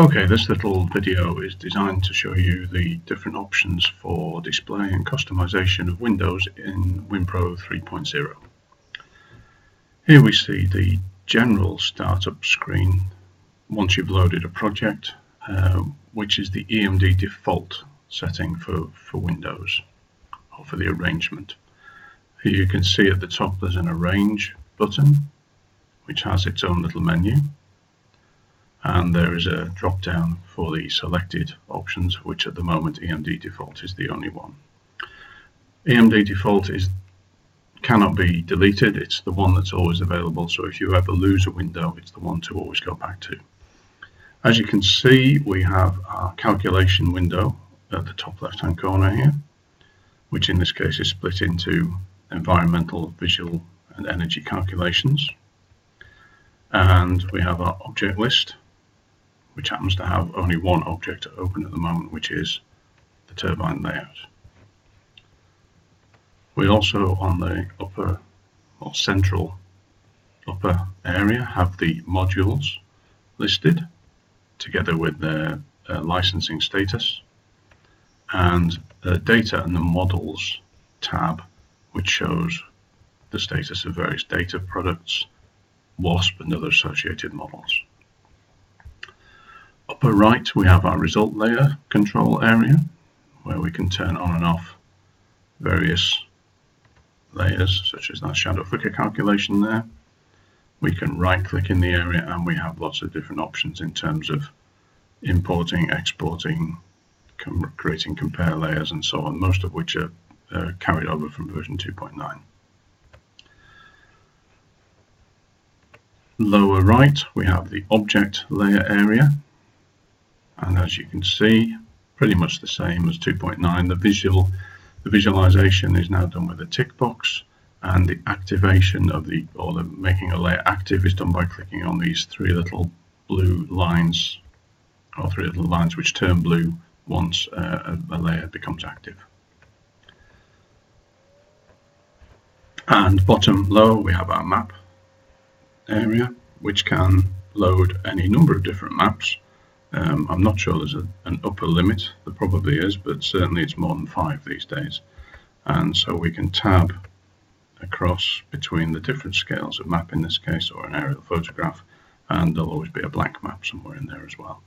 Okay, this little video is designed to show you the different options for display and customization of windows in windPRO 3.0. Here we see the general startup screen once you've loaded a project, which is the EMD default setting for Windows, or for the arrangement. Here you can see at the top there's an Arrange button, which has its own little menu. And there is a drop down for the selected options, which at the moment EMD default is the only one. EMD default cannot be deleted. It's the one that's always available, so if you ever lose a window, it's the one to always go back to. As you can see, we have our calculation window at the top left hand corner here, which in this case is split into environmental, visual and energy calculations. And we have our object list, which happens to have only one object open at the moment, which is the turbine layout. We also, on the upper or central upper area, have the modules listed together with their licensing status, and the data and the models tab, which shows the status of various data products, WASP and other associated models. Upper right, we have our result layer control area, where we can turn on and off various layers, such as that shadow flicker calculation there. We can right click in the area, and we have lots of different options in terms of importing, exporting, creating compare layers and so on, most of which are carried over from version 2.9. Lower right, we have the object layer area. And as you can see, pretty much the same as 2.9. The visualization is now done with a tick box, and the activation of making a layer active is done by clicking on these three little blue lines, or three little lines which turn blue once a layer becomes active. And bottom lower, we have our map area, which can load any number of different maps. I'm not sure there's an upper limit. There probably is, but certainly it's more than 5 these days. And so we can tab across between the different scales of map in this case, or an aerial photograph, and there'll always be a blank map somewhere in there as well.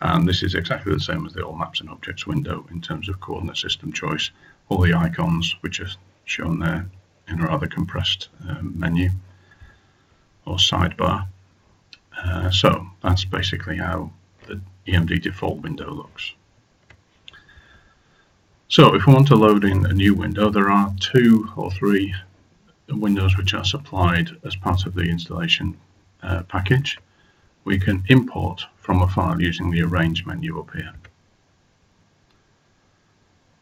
And this is exactly the same as the All Maps and Objects window in terms of coordinate system choice. All the icons, which are shown there in a rather compressed menu or sidebar. So that's basically how the EMD default window looks. So if we want to load in a new window, there are 2 or 3 windows which are supplied as part of the installation package. We can import from a file using the Arrange menu up here.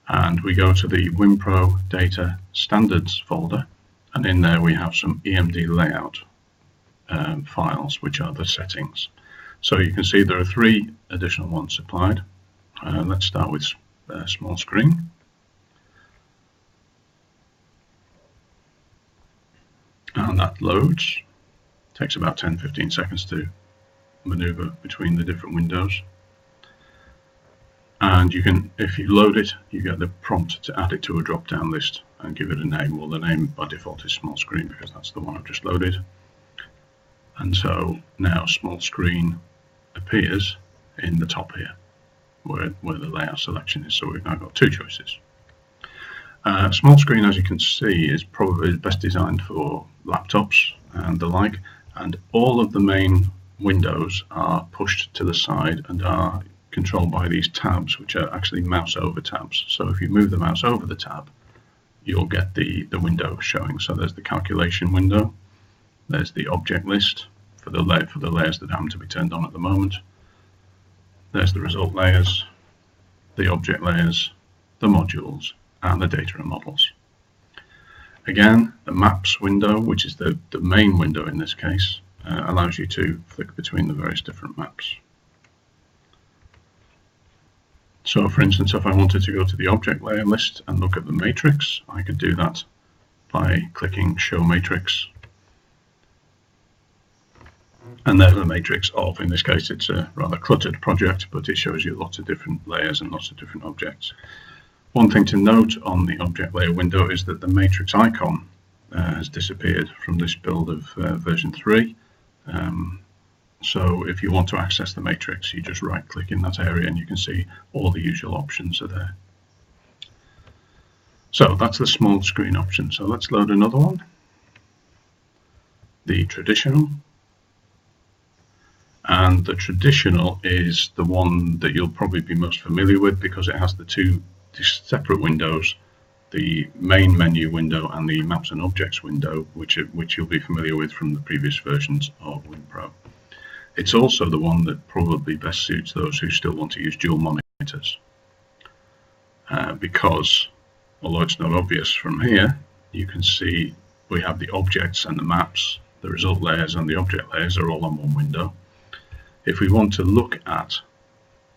And we go to the windPRO Data Standards folder, and in there we have some EMD layout files, which are the settings. So you can see there are 3 additional ones supplied. Let's start with small screen. And that loads. Takes about 10-15 seconds to maneuver between the different windows. And you can, if you load it, you get the prompt to add it to a drop-down list and give it a name. Well, the name by default is small screen because that's the one I've just loaded. And so now small screen appears in the top here, where the layout selection is. So we've now got 2 choices. Small screen, as you can see, is probably best designed for laptops and the like, and all of the main windows are pushed to the side and are controlled by these tabs, which are actually mouse over tabs. So if you move the mouse over the tab, you'll get the window showing. So there's the calculation window, there's the object list for the layers that happen to be turned on at the moment, there's the result layers, the object layers, the modules, and the data and models. Again, the maps window, which is the main window in this case, allows you to flick between the various different maps. So for instance, if I wanted to go to the object layer list and look at the matrix, I could do that by clicking Show Matrix And there's a matrix of, in this case it's a rather cluttered project, but it shows you lots of different layers and lots of different objects. One thing to note on the object layer window is that the matrix icon has disappeared from this build of version 3. So if you want to access the matrix, you just right click in that area and you can see all the usual options are there. So that's the small screen option. So let's load another one. The traditional. And the traditional is the one that you'll probably be most familiar with because it has the two separate windows, the main menu window and the maps and objects window, which you'll be familiar with from the previous versions of windPRO. It's also the one that probably best suits those who still want to use dual monitors, because although it's not obvious from here, you can see we have the objects and the maps, the result layers and the object layers are all on one window. If we want to look at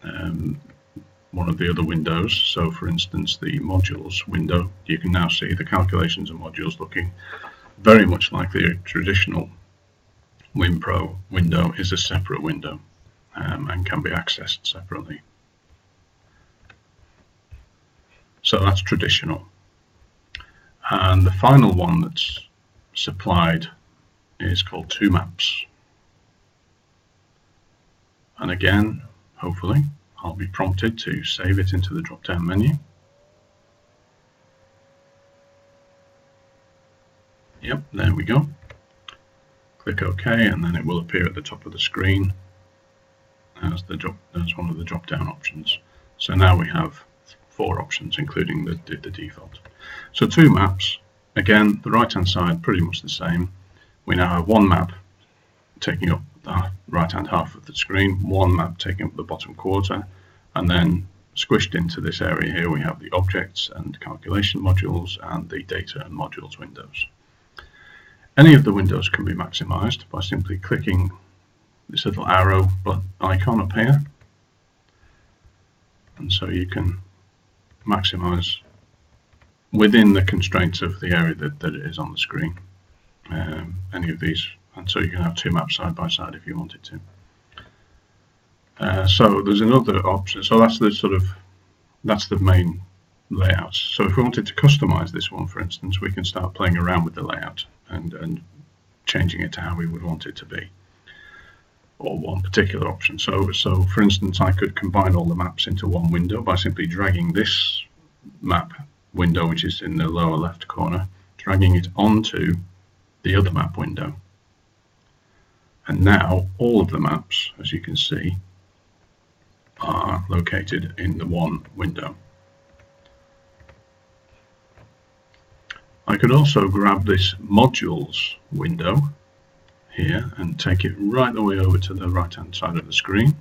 one of the other windows, so for instance the modules window, you can now see the calculations and modules looking very much like the traditional windPRO window is a separate window and can be accessed separately. So that's traditional. And the final one that's supplied is called two maps. And again, hopefully, I'll be prompted to save it into the drop-down menu. Yep, there we go. Click OK, and then it will appear at the top of the screen as one of the drop-down options. So now we have 4 options, including the default. So two maps. Again, the right-hand side pretty much the same. We now have one map taking up the right-hand half of the screen, one map taking up the bottom quarter, and then squished into this area here we have the objects and calculation modules and the data and modules windows. Any of the windows can be maximized by simply clicking this little arrow icon up here, and so you can maximize within the constraints of the area that it is on the screen, any of these, and so you can have two maps side by side if you wanted to. So there's another option. So that's the main layout. So if we wanted to customize this one, for instance, we can start playing around with the layout and changing it to how we would want it to be, or one particular option. So for instance, I could combine all the maps into one window by simply dragging this map window, which is in the lower left corner, dragging it onto the other map window. And now all of the maps, as you can see, are located in the one window. I could also grab this modules window here and take it right the way over to the right hand side of the screen,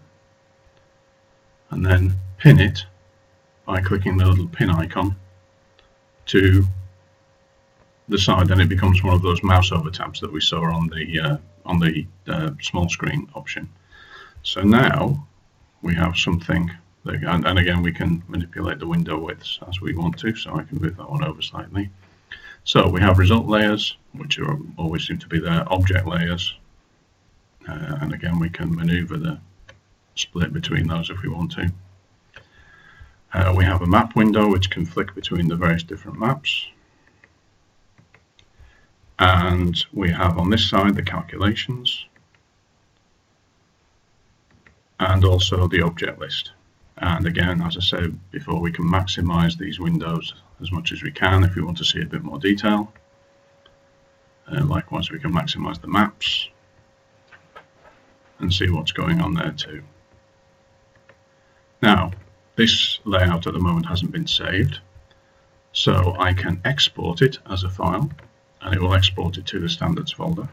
and then pin it by clicking the little pin icon to the side, and it becomes one of those mouse over tabs that we saw on the small screen option. So now we have something, and again we can manipulate the window widths as we want to, so I can move that one over slightly. So we have result layers, which are always seem to be there, object layers, and again we can maneuver the split between those if we want to. We have a map window which can flick between the various different maps. And we have on this side the calculations and also the object list. And again, as I said before, we can maximize these windows as much as we can if we want to see a bit more detail. Likewise, we can maximize the maps and see what's going on there too. Now, this layout at the moment hasn't been saved, so I can export it as a file, and it will export it to the standards folder,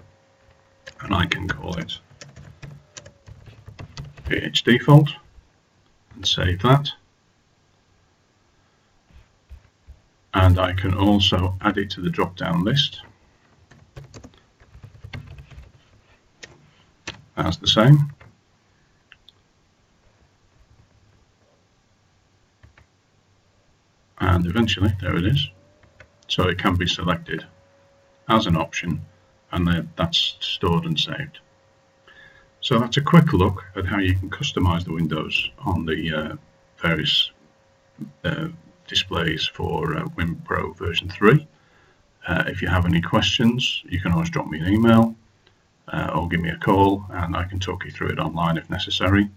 and I can call it PHDefault and save that. And I can also add it to the drop-down list as the same. And eventually, there it is. So it can be selected as an option, and then that's stored and saved. So that's a quick look at how you can customize the windows on the various displays for windPRO version 3. If you have any questions, you can always drop me an email or give me a call, and I can talk you through it online if necessary.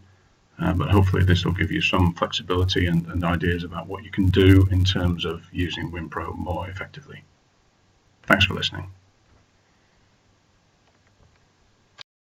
But hopefully this will give you some flexibility and ideas about what you can do in terms of using windPRO more effectively. Thanks for listening.